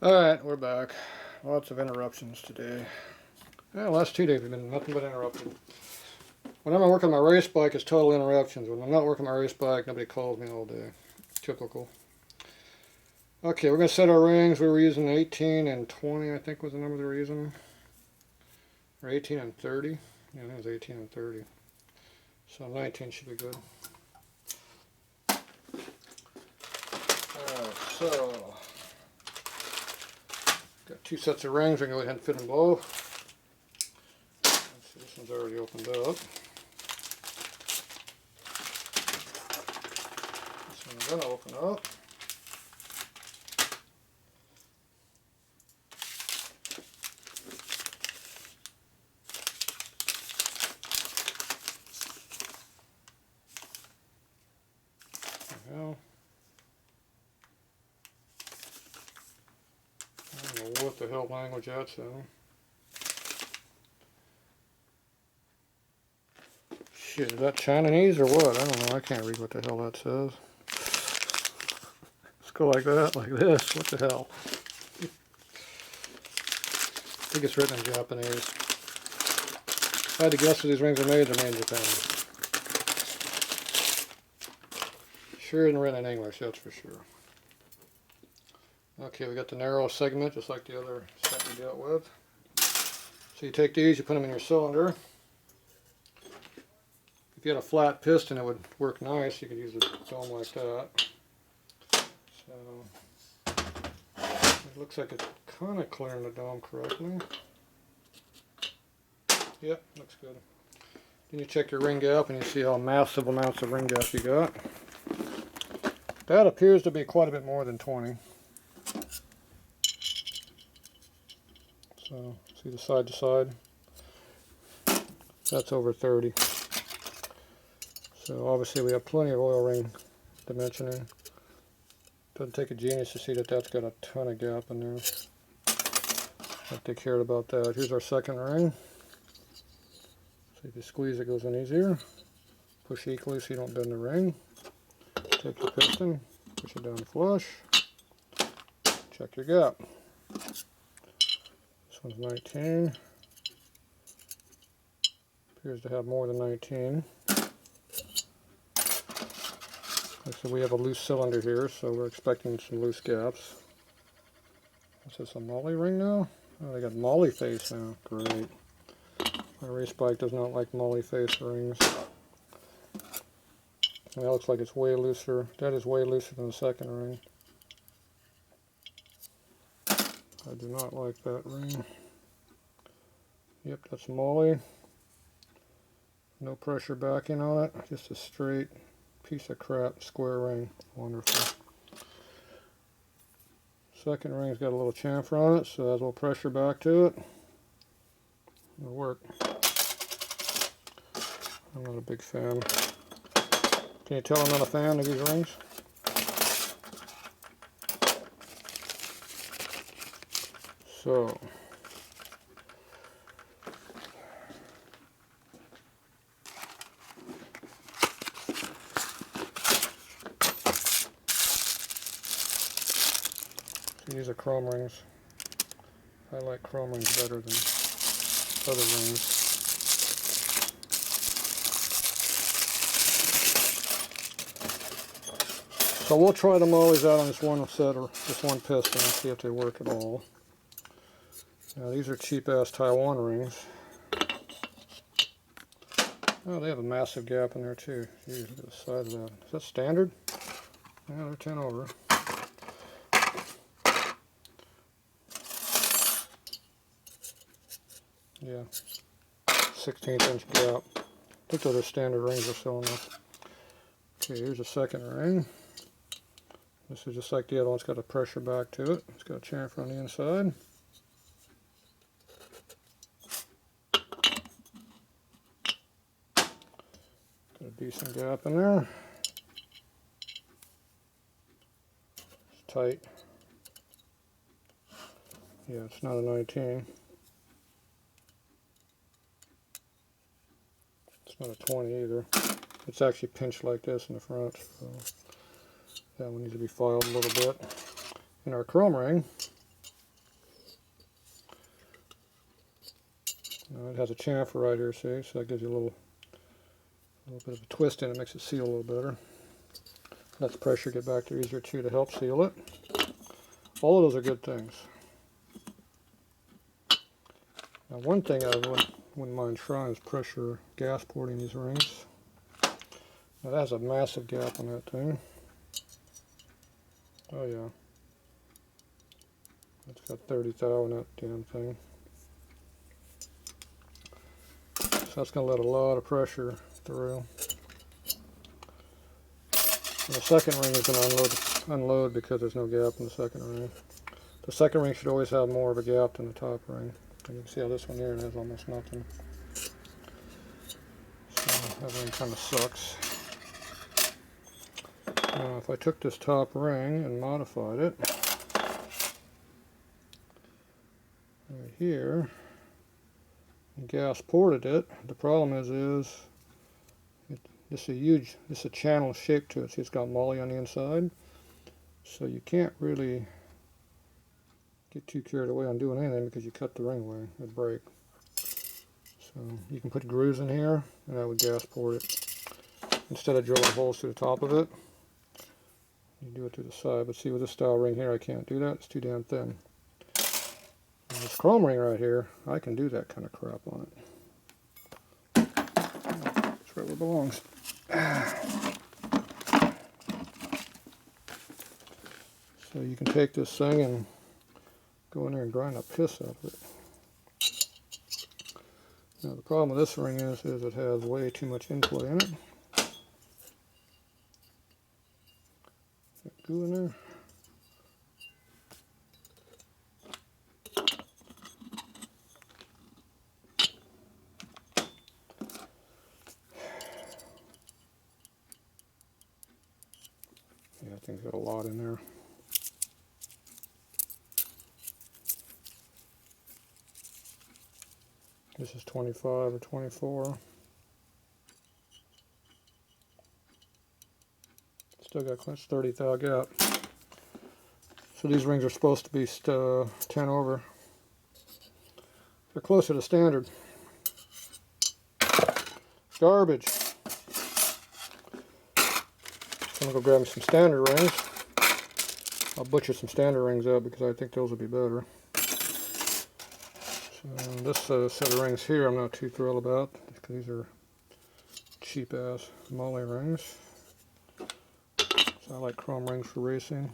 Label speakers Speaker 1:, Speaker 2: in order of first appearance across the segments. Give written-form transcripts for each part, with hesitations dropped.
Speaker 1: Alright, we're back. Lots of interruptions today. Yeah, last 2 days have been nothing but interrupted. When I'm working my race bike, it's total interruptions. When I'm not working my race bike, nobody calls me all day. Typical. Okay, we're going to set our rings. We were using 18 and 20, I think was the number they were using. Or 18 and 30. Yeah, I think it was 18 and 30. So 19 should be good. Alright, so got 2 sets of rings. We're going to go ahead and fit them both. Let's see, this one's already opened up. This one's going to open up. Well, I don't know what the hell language that's in. Shit, is that Chinese or what? I don't know. I can't read what the hell that says. Let's go like that, like this. What the hell? I think it's written in Japanese. If I had to guess where these rings are made, they're made in Japan. Sure isn't written in English, that's for sure. Okay, we got the narrow segment, just like the other set we dealt with. So you take these, you put them in your cylinder. If you had a flat piston, it would work nice. You could use a dome like that. So it looks like it's kind of clearing the dome correctly. Yep, looks good. Then you check your ring gap and you see how massive amounts of ring gap you got. That appears to be quite a bit more than 20. So see the side to side? That's over 30. So obviously we have plenty of oil ring dimensioning. Doesn't take a genius to see that that's got a ton of gap in there. I'll take care about that. Here's our second ring. So if you squeeze, it goes in easier. Push equally so you don't bend the ring. Take your piston, push it down flush. Check your gap. This one's 19. Appears to have more than 19. So we have a loose cylinder here, so we're expecting some loose gaps. Is this a molly ring now? Oh, they got molly face now. Great. My race bike does not like molly face rings. And that looks like it's way looser. That is way looser than the second ring. I do not like that ring. Yep, that's molly. No pressure backing on it. Just a straight piece of crap square ring. Wonderful. Second ring's got a little chamfer on it, so it has a little pressure back to it. It'll work. I'm not a big fan. Can you tell I'm not a fan of these rings? So these are chrome rings. I like chrome rings better than other rings. So we'll try them always out on this one set or this one piston and see if they work at all. Now these are cheap ass Taiwan rings. Oh, they have a massive gap in there too. Jeez, look at the size of that. Is that standard? Yeah, they're 10 over. Yeah, 16th inch gap. I think those are standard rings or so enough. Okay, here's a second ring. This is just like the other one. It's got a pressure back to it. It's got a chamfer on the inside. Got a decent gap in there. It's tight. Yeah, it's not a 19. It's not a 20 either. It's actually pinched like this in the front. So that one needs to be filed a little bit. In our chrome ring, It has a chamfer right here, see, so that gives you a little bit of a twist in it, makes it seal a little better. Lets pressure get back there easier too to help seal it. All of those are good things. Now one thing I wouldn't mind trying is pressure gas porting these rings. Now that has a massive gap on that thing. Oh yeah. It's got 30 thou in that damn thing. So that's going to let a lot of pressure through. And the second ring is going to unload because there's no gap in the second ring. The second ring should always have more of a gap than the top ring. And you can see how this one here has almost nothing. So that ring kind of sucks. Now if I took this top ring and modified it, right here, and gas ported it, the problem is this is a channel shape to it. See, it's got molly on the inside, so you can't really get too carried away on doing anything because you cut the ring away, it'd break. So you can put grooves in here, and I would gas port it. Instead of drilling holes through the top of it, you do it through the side. But see, with this style ring here, I can't do that. It's too damn thin. And this chrome ring right here, I can do that kind of crap on it. It's right where it belongs. So you can take this thing and go in there and grind the piss out of it. Now the problem with this ring is it has way too much inplay in it. Got glue in there. Yeah, that thing's got a lot in there. This is 25 or 24. Still got close to 30 thou gap. So these rings are supposed to be 10 over. They're closer to standard. Garbage. So I'm going to go grab me some standard rings. I'll butcher some standard rings out because I think those will be better. So this set of rings here I'm not too thrilled about because these are cheap ass molly rings. So I like chrome rings for racing.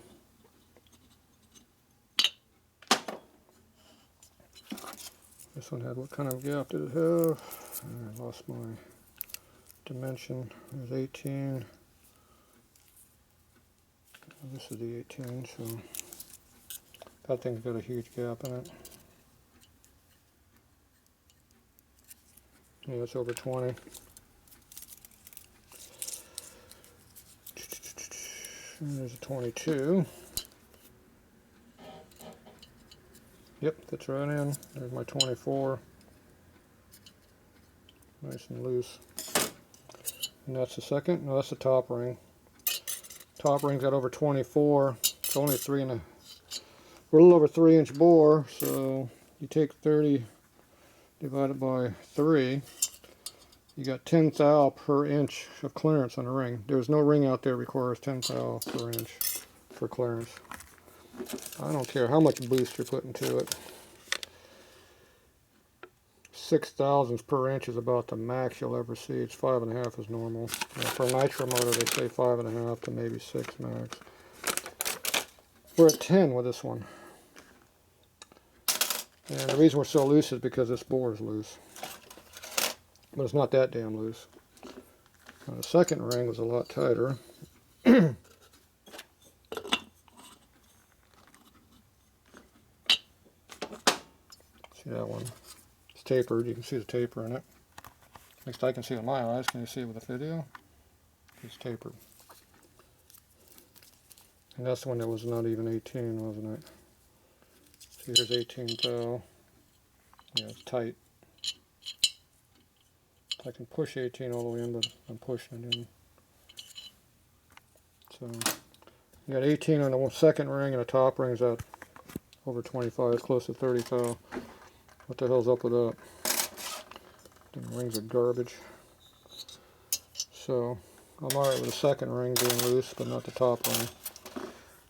Speaker 1: This one had, what kind of gap did it have? I lost my dimension. There's 18. This is the 18, so that thing's got a huge gap in it. Yeah, it's over 20. And there's a 22. Yep, that's right in. There's my 24. Nice and loose. And that's the second. No, that's the top ring. Top ring's got over 24. It's only we're a little over 3-inch bore, so you take 30 divided by 3. You got 10 thou per inch of clearance on a ring. There's no ring out there that requires 10 thou per inch for clearance. I don't care how much boost you're putting to it. 6 thousandths per inch is about the max you'll ever see. It's 5.5 is normal. For a nitro motor, they say 5.5 to maybe 6 max. We're at 10 with this one. And the reason we're so loose is because this bore is loose. But it's not that damn loose. Now, the second ring was a lot tighter. See that one? It's tapered. You can see the taper in it. At least I can see it with my eyes. Can you see it with the video? It's tapered. And that's the one that was not even 18, wasn't it? So here's 18 thou. Yeah, it's tight. I can push 18 all the way in, but I'm pushing it in. So you got 18 on the second ring, and the top ring's at over 25. It's close to 30 thou. What the hell's up with that? The rings are garbage. So I'm alright with the second ring being loose, but not the top ring.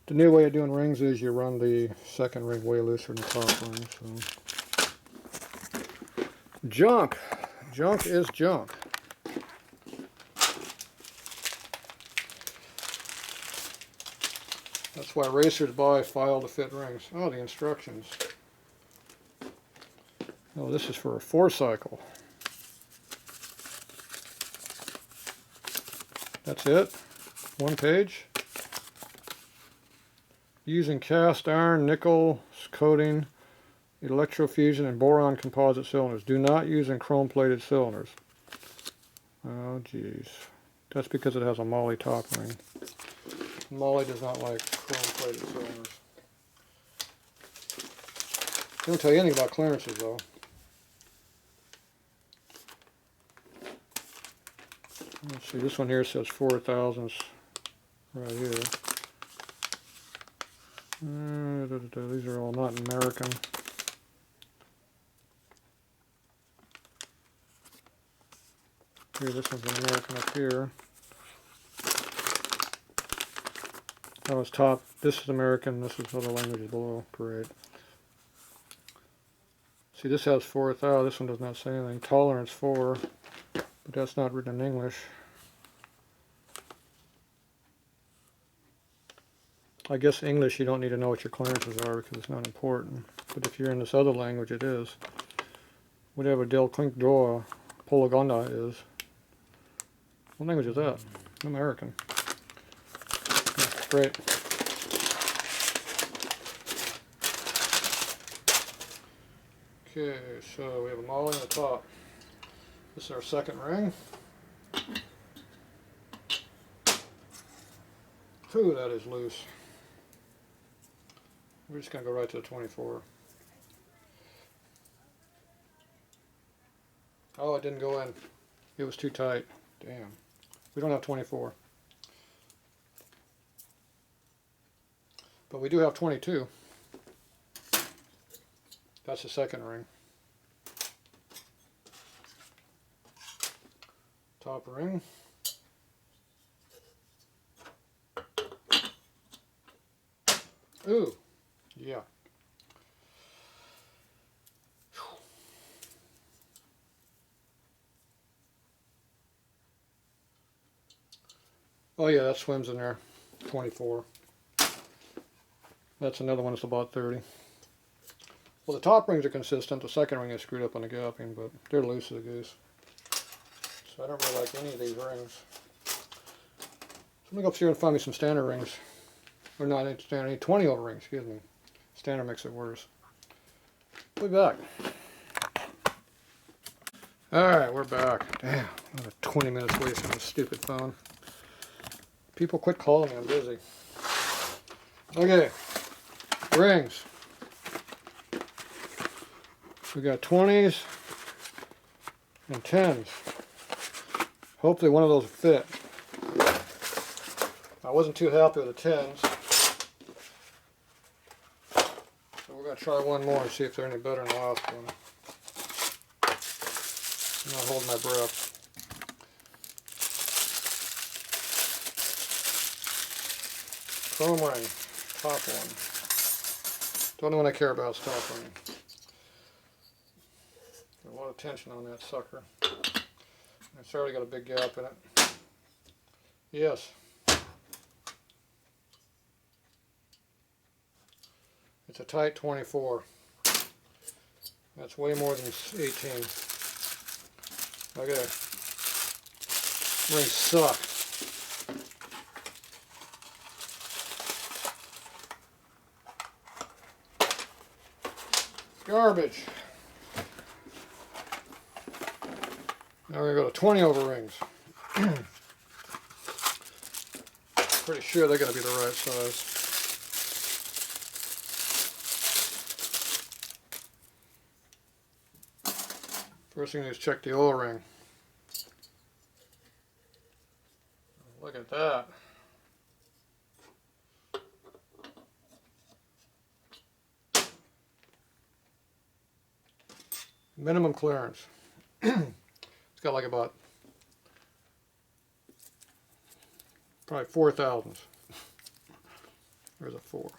Speaker 1: The new way of doing rings is you run the second ring way looser than the top ring. So junk. Junk is junk. That's why racers buy file to fit rings. Oh, the instructions. Oh, this is for a 4-cycle. That's it. One page. Using cast iron, nickel coating, electrofusion, and boron composite cylinders. Do not use in chrome-plated cylinders. Oh, geez. That's because it has a moly top ring. Moly does not like chrome-plated cylinders. They don't tell you anything about clearances, though. Let's see, this one here says 4 thousandths right here. These are all not American. Here, this one's an American up here. That was top. This is American. This is other languages below. Great. See, this has 4,000. This one does not say anything. Tolerance 4, but that's not written in English. I guess English you don't need to know what your clearances are because it's not important. But if you're in this other language, it is. Whatever Del Quincdoa Polagonda is. What language is that? American. Great. Okay, so we have a moly on the top. This is our second ring. Ooh, that is loose. We're just going to go right to the 24. Oh, it didn't go in. It was too tight. Damn. We don't have 24. But we do have 22. That's the second ring. Top ring. Ooh, yeah. Oh yeah, that swims in there. 24. That's another one that's about 30. Well, the top rings are consistent. The second ring is screwed up on the gapping, but they're loose as a goose. So I don't really like any of these rings. So let me go up here and find me some standard rings. Or not standard, I need 20 over rings, excuse me. Standard makes it worse. We'll be back. Alright, we're back. Damn, another 20 minutes wasted on this stupid phone. People quit calling me, I'm busy. Okay, rings. We got 20s and 10s. Hopefully one of those will fit. I wasn't too happy with the 10s. So we're going to try one more and see if they're any better than the last one. I'm not holding my breath. Chrome ring, top one. The only one I care about is top ring. Got a lot of tension on that sucker. It's already got a big gap in it. Yes. It's a tight 24. That's way more than 18. Okay. Rings suck. Garbage. Now we're going to go to 20 over rings. Pretty sure they're going to be the right size. First thing is check the O-ring. Look at that. Minimum clearance. got like about probably 4 thousandths. There's a 4.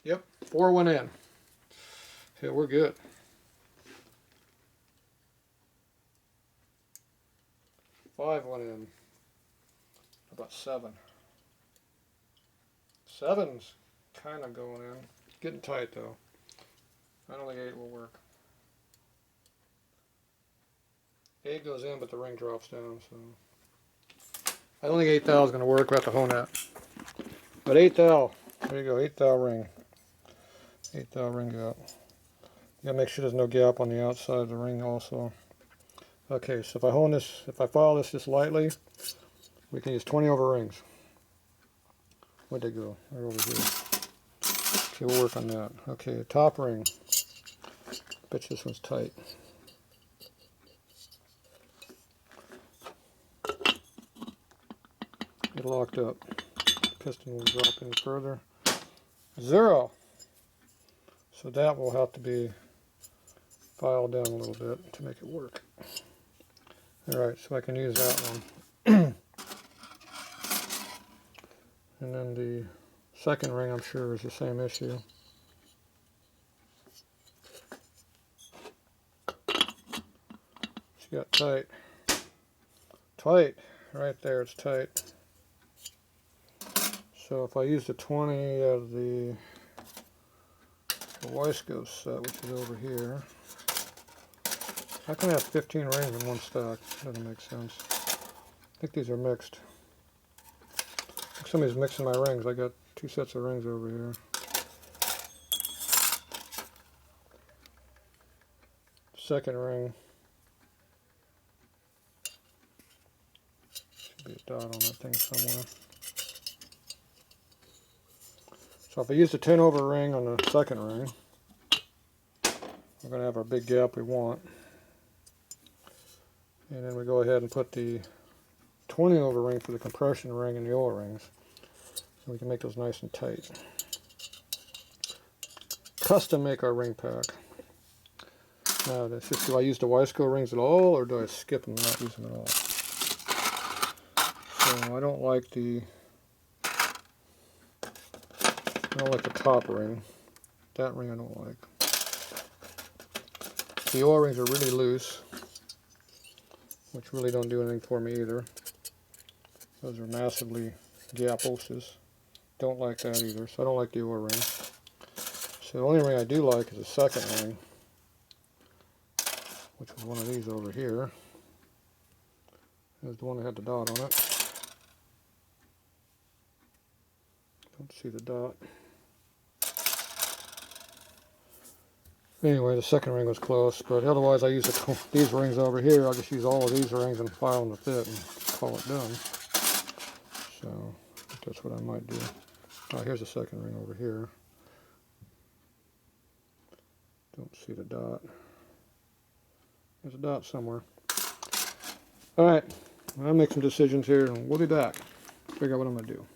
Speaker 1: Yep, 4 went in. Yeah, we're good. Five went in. About 7. 7's kind of going in. Getting tight though. I don't think 8 will work. 8 goes in, but the ring drops down, so I don't think 8 thou is going to work. We have to hone that. But 8 thou, there you go, 8 thou ring. 8 thou ring gap. You gotta make sure there's no gap on the outside of the ring also. Okay, so if I hone this, if I file this just lightly, we can use 20 over rings. Where'd they go? They're over here. Okay, we'll work on that. Okay, top ring. Bet you this one's tight. Get locked up. Piston will drop any further. 0. So that will have to be filed down a little bit to make it work. Alright, so I can use that one. And then the second ring, I'm sure, is the same issue. It's got tight. Tight. Right there, it's tight. So if I use the 20 of the Wiseco set, which is over here, how can I have 15 rings in one stack? Doesn't make sense. I think these are mixed. I think somebody's mixing my rings. I got 2 sets of rings over here. Second ring. Should be a dot on that thing somewhere. So if I use the 10 over ring on the second ring, we're going to have our big gap we want. And then we go ahead and put the 20 over ring for the compression ring and the oil rings. So we can make those nice and tight. Custom make our ring pack. Now, do I use the Wiseco rings at all, or do I skip them and not use them at all? So I don't like the top ring. That ring I don't like. The oil rings are really loose, which really don't do anything for me either. Those are massively gaposes. Don't like that either, so I don't like the oil ring. So the only ring I do like is the second ring, which was one of these over here. There's the one that had the dot on it. Don't see the dot. Anyway, the second ring was close, but otherwise I use these rings over here. I'll just use all of these rings and file them to fit and call it done. So I think that's what I might do. Oh, here's the second ring over here. Don't see the dot. There's a dot somewhere. Alright, I'll make some decisions here and we'll be back. Figure out what I'm going to do.